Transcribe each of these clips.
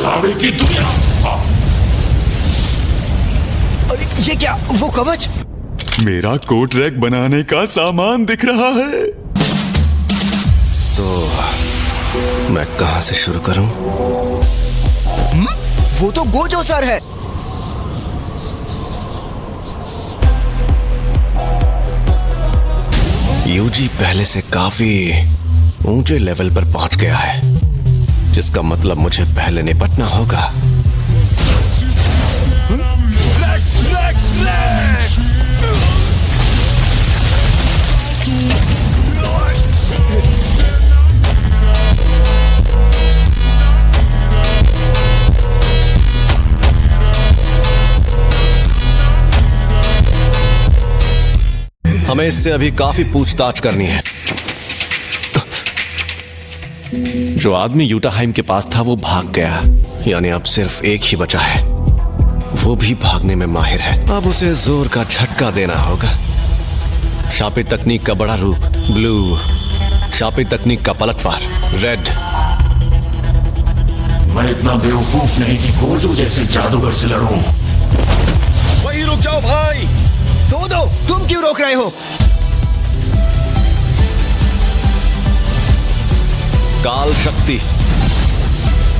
छलावे की दुनिया। अरे ये क्या, वो कवच? मेरा कोट रैक बनाने का सामान दिख रहा है। तो मैं कहां से शुरू करूं? वो तो गोजो सर है। यूजी पहले से काफी ऊंचे लेवल पर पहुंच गया है, जिसका मतलब मुझे पहले निपटना होगा। हमें इससे अभी काफी पूछताछ करनी है। जो आदमी यूटाहाइम के पास था वो भाग गया, यानी अब सिर्फ एक ही बचा है। वो भी भागने में माहिर है। अब उसे जोर का झटका देना होगा। शापित तकनीक का बड़ा रूप ब्लू, शापित तकनीक का पलटवार रेड। मैं इतना बेवकूफ नहीं कि गोजो जैसे जादूगर से लड़ूं। वहीं रुक जाओ भाई। दो तुम क्यों रोक रहे हो? काल शक्ति।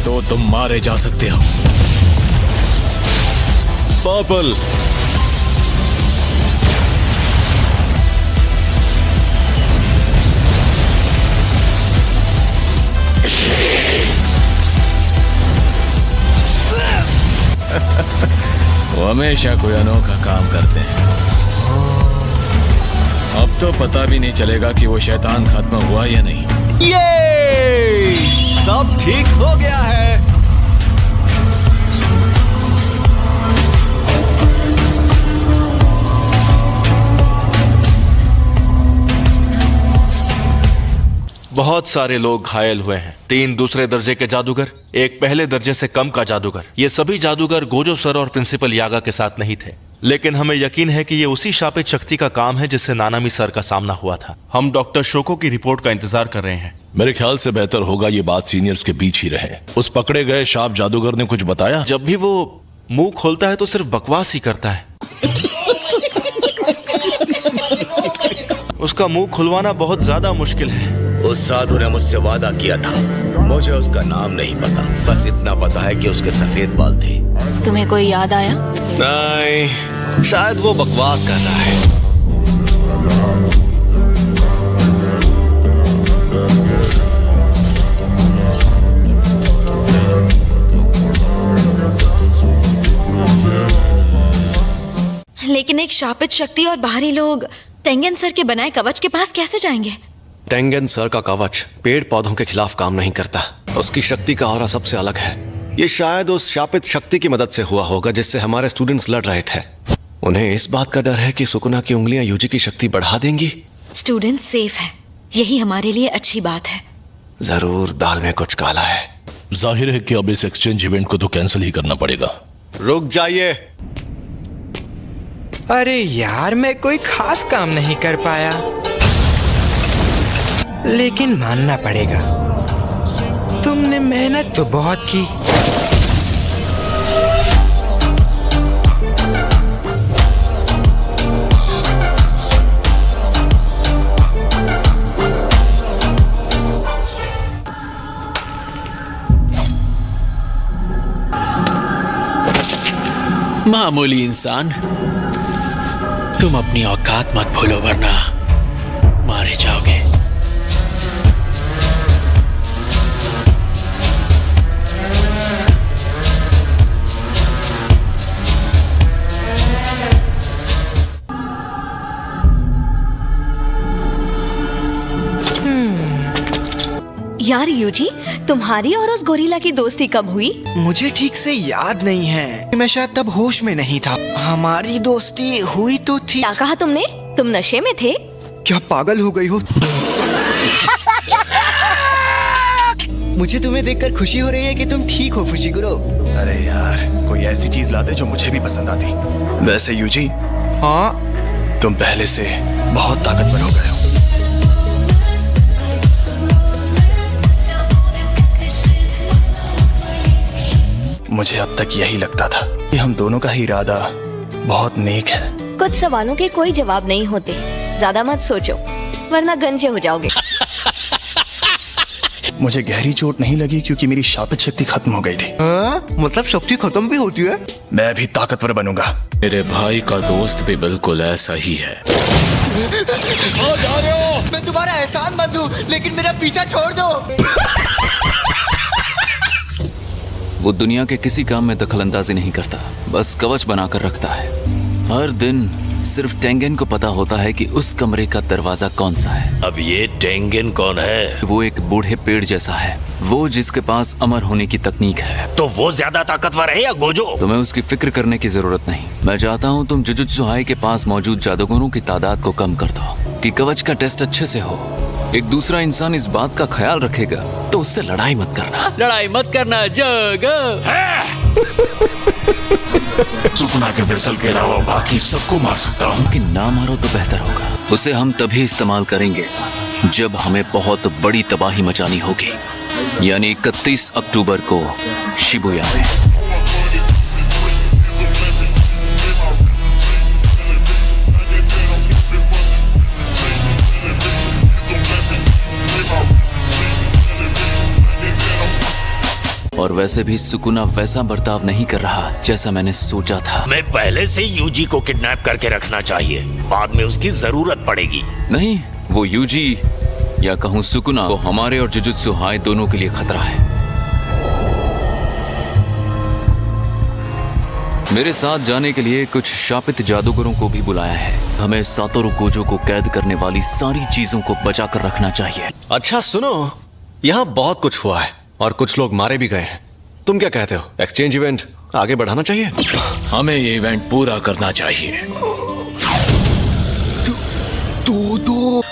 तो तुम मारे जा सकते हो। पर्पल। वो हमेशा कोई अनोखा काम करते हैं। अब तो पता भी नहीं चलेगा कि वो शैतान खत्म हुआ या नहीं। ये सब ठीक हो गया है। बहुत सारे लोग घायल हुए हैं। 3 दूसरे दर्जे के जादूगर, एक पहले दर्जे से कम का जादूगर। ये सभी जादूगर गोजो सर और प्रिंसिपल यागा के साथ नहीं थे, लेकिन हमें यकीन है कि ये उसी शापित शक्ति का काम है जिससे नानामी सर का सामना हुआ था। हम डॉक्टर शोको की रिपोर्ट का इंतजार कर रहे हैं। मेरे ख्याल से बेहतर होगा ये बात सीनियर्स के बीच ही रहे। उस पकड़े गए शाप जादूगर ने कुछ बताया? जब भी वो मुंह खोलता है तो सिर्फ बकवास ही करता है। उसका मुंह खुलवाना बहुत ज्यादा मुश्किल है। उस साधु ने मुझसे वादा किया था। मुझे उसका नाम नहीं पता, बस इतना पता है कि उसके सफेद बाल थे। तुम्हें कोई याद आया? नहीं, शायद वो बकवास कर रहा है। लेकिन एक शापित शक्ति और बाहरी लोग टेंगेन सर के बनाए कवच के पास कैसे जाएंगे? टेंगेन सर का कवच पेड़ पौधों के खिलाफ काम नहीं करता। उसकी शक्ति का ऑरा सबसे अलग है। ये शायद उस शापित शक्ति की मदद से हुआ होगा जिससे हमारे स्टूडेंट्स लड़ रहे थे। उन्हें इस बात का डर है कि सुकुना की उंगलियां यूजी की शक्ति बढ़ा देंगी। स्टूडेंट्स सेफ है, यही हमारे लिए अच्छी बात है। जरूर दाल में कुछ काला है। जाहिर है कि अब इस एक्सचेंज इवेंट को तो कैंसिल ही करना पड़ेगा। रुक जाइए। अरे यार, मैं कोई खास काम नहीं कर पाया, लेकिन मानना पड़ेगा तुमने मेहनत तो बहुत की। मामूली इंसान, तुम अपनी औकात मत भूलो वरना मारे जाओगे। यार यूजी, तुम्हारी और उस गोरिल्ला की दोस्ती कब हुई? मुझे ठीक से याद नहीं है, मैं शायद तब होश में नहीं था। हमारी दोस्ती हुई तो थी। क्या कहा तुमने? तुम नशे में थे? क्या पागल हो गई हो? मुझे तुम्हें देखकर खुशी हो रही है कि तुम ठीक हो फुजिकुरो। अरे यार, कोई ऐसी चीज लाते जो मुझे भी पसंद आती। वैसे यूजी, हाँ, तुम पहले से बहुत ताकतवर हो गए हो। मुझे अब तक यही लगता था कि हम दोनों का ही इरादा बहुत नेक है। कुछ सवालों के कोई जवाब नहीं होते, ज्यादा मत सोचो वरना गंजे हो जाओगे। मुझे गहरी चोट नहीं लगी क्योंकि मेरी शापित शक्ति खत्म हो गई थी। मतलब शक्ति खत्म भी होती है? मैं भी ताकतवर बनूंगा। मेरे भाई का दोस्त भी बिल्कुल ऐसा ही है। मैं तुम्हारा एहसान मत दूं, लेकिन मेरा पीछा छोड़ दो। वो दुनिया के किसी काम में दखलंदाजी नहीं करता, बस कवच बनाकर रखता है। हर दिन सिर्फ टेंगेन को पता होता है कि उस कमरे का दरवाजा कौन सा है। अब ये टेंगेन कौन है? वो एक बूढ़े पेड़ जैसा है, वो जिसके पास अमर होने की तकनीक है। तो वो ज्यादा ताकतवर है या गोजो? तुम्हें उसकी फिक्र करने की जरूरत नहीं। मैं चाहता हूँ तुम जुजुत्सु हाई के पास मौजूद जादूगरों की तादाद को कम कर दो कि कवच का टेस्ट अच्छे से हो। एक दूसरा इंसान इस बात का ख्याल रखेगा तो उससे लड़ाई मत करना। लड़ाई मत करना जगह। सुकुना के वेसल के अलावा बाकी सबको मार सकता हूँ। कि ना मारो तो बेहतर होगा। उसे हम तभी इस्तेमाल करेंगे जब हमें बहुत बड़ी तबाही मचानी होगी, यानी 31 अक्टूबर को शिबुया में। और वैसे भी सुकुना वैसा बर्ताव नहीं कर रहा जैसा मैंने सोचा था। मैं पहले से यूजी को किडनैप करके रखना चाहिए, बाद में उसकी जरूरत पड़ेगी। नहीं, वो यूजी या कहूँ सुकुना, वो हमारे और जुजुत्सु हाई दोनों के लिए खतरा है। मेरे साथ जाने के लिए कुछ शापित जादूगरों को भी बुलाया है। हमें सातोरु गोजो को कैद करने वाली सारी चीजों को बचा कर रखना चाहिए। अच्छा सुनो, यहाँ बहुत कुछ हुआ है और कुछ लोग मारे भी गए हैं। तुम क्या कहते हो, एक्सचेंज इवेंट आगे बढ़ाना चाहिए? हमें ये इवेंट पूरा करना चाहिए।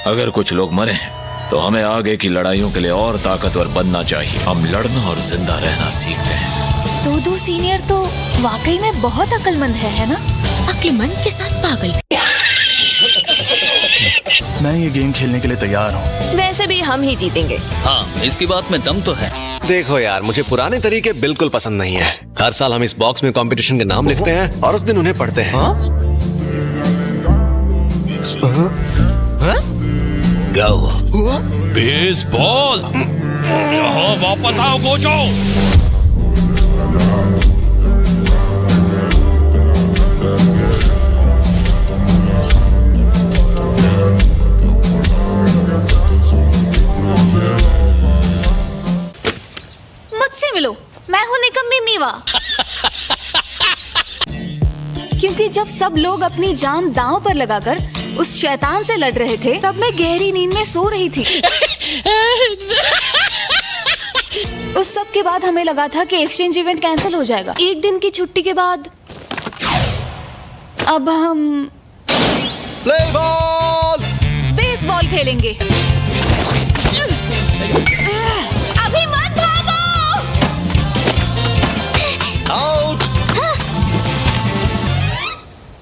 अगर कुछ लोग मरे हैं तो हमें आगे की लड़ाइयों के लिए और ताकतवर बनना चाहिए। हम लड़ना और जिंदा रहना सीखते हैं। दो सीनियर तो वाकई में बहुत अक्लमंद है ना? अक्लमंद के साथ पागल। मैं ये गेम खेलने के लिए तैयार हूँ। वैसे भी हम ही जीतेंगे। हाँ, इसकी बात में दम तो है। देखो यार, मुझे पुराने तरीके बिल्कुल पसंद नहीं है। हर साल हम इस बॉक्स में कंपटीशन के नाम लिखते हैं और उस दिन उन्हें पढ़ते हैं। क्या हुआ? बेसबॉल, यहाँ वापस आओ गोजो। मुझसे मिलो, मैं हूँ निकम्मी मीवा। क्योंकि जब सब लोग अपनी जान दांव पर लगाकर उस शैतान से लड़ रहे थे, तब मैं गहरी नींद में सो रही थी। उस सब के बाद हमें लगा था कि एक्सचेंज इवेंट कैंसिल हो जाएगा। एक दिन की छुट्टी के बाद अब हम बेसबॉल खेलेंगे। अभी मत भागो। आउट।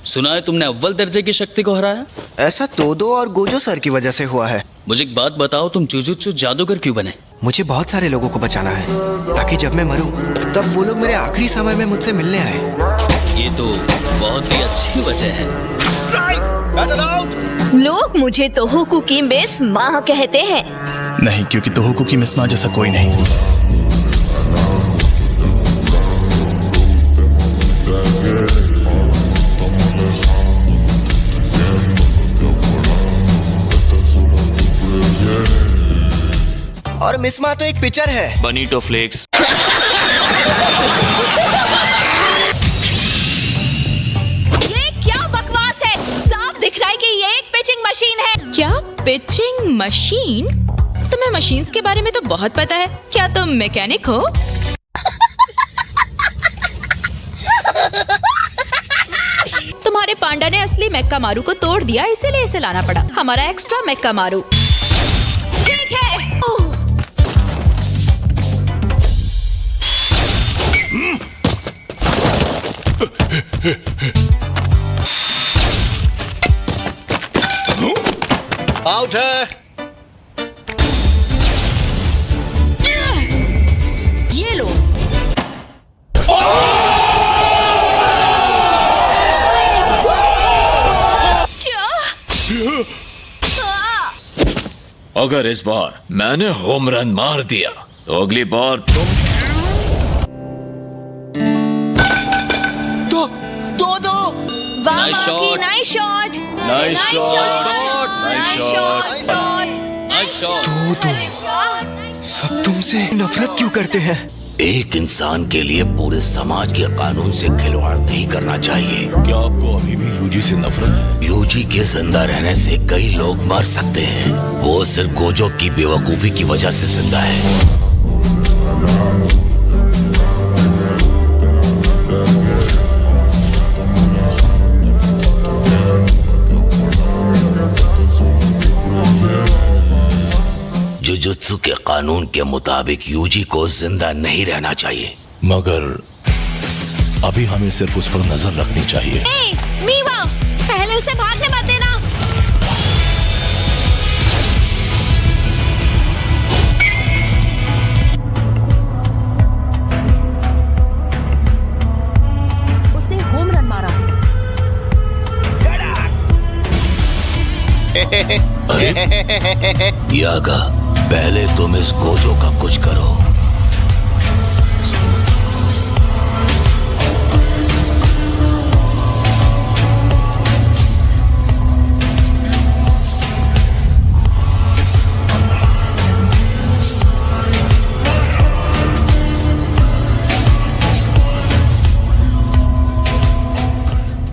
सुना है तुमने अव्वल दर्जे की शक्ति को हराया? ऐसा तोदो और गोजो सर की वजह से हुआ है। मुझे एक बात बताओ, तुम जुजुत्सु जादूगर क्यों बने? मुझे बहुत सारे लोगों को बचाना है ताकि जब मैं मरूं तब वो लोग मेरे आखिरी समय में मुझसे मिलने आए। ये तो बहुत ही अच्छी वजह है। लोग मुझे तोहोकू की मिस माँ कहते हैं। नहीं, क्योंकि तोहोकू की मिस माँ जैसा कोई नहीं। और मिस माँ तो एक पिक्चर है। बनीटो फ्लेक्स। ये क्या बकवास है? साफ दिख रहा है कि ये एक पिचिंग मशीन है। क्या पिचिंग मशीन? तुम्हें मशीन्स के बारे में तो बहुत पता है। क्या तुम मैकेनिक हो? तुम्हारे पांडा ने असली मेक्का मारू को तोड़ दिया, इसीलिए इसे लाना पड़ा। हमारा एक्स्ट्रा मेक्का मारू। ठीक है। आउट है। ये लो। अगर इस बार मैंने होम रन मार दिया तो अगली बार तुम वाह Nice माकी, shot. Nice shot, Nice shot. Nice shot, nice shot. सब तुमसे नफरत क्यों करते हैं? एक इंसान के लिए पूरे समाज के कानून से खिलवाड़ नहीं करना चाहिए। क्या आपको अभी भी यूजी से नफरत है? यूजी के जिंदा रहने से कई लोग मर सकते हैं। वो सिर्फ गोजो की बेवकूफी की वजह से जिंदा है। जुजुत्सु के कानून के मुताबिक यूजी को जिंदा नहीं रहना चाहिए। मगर अभी हमें सिर्फ उस पर नजर रखनी चाहिए। ए, मीवा, पहले उसे भागने मत देना। उसने होम रन मारा। यागा, पहले तुम इस गोजो का कुछ करो।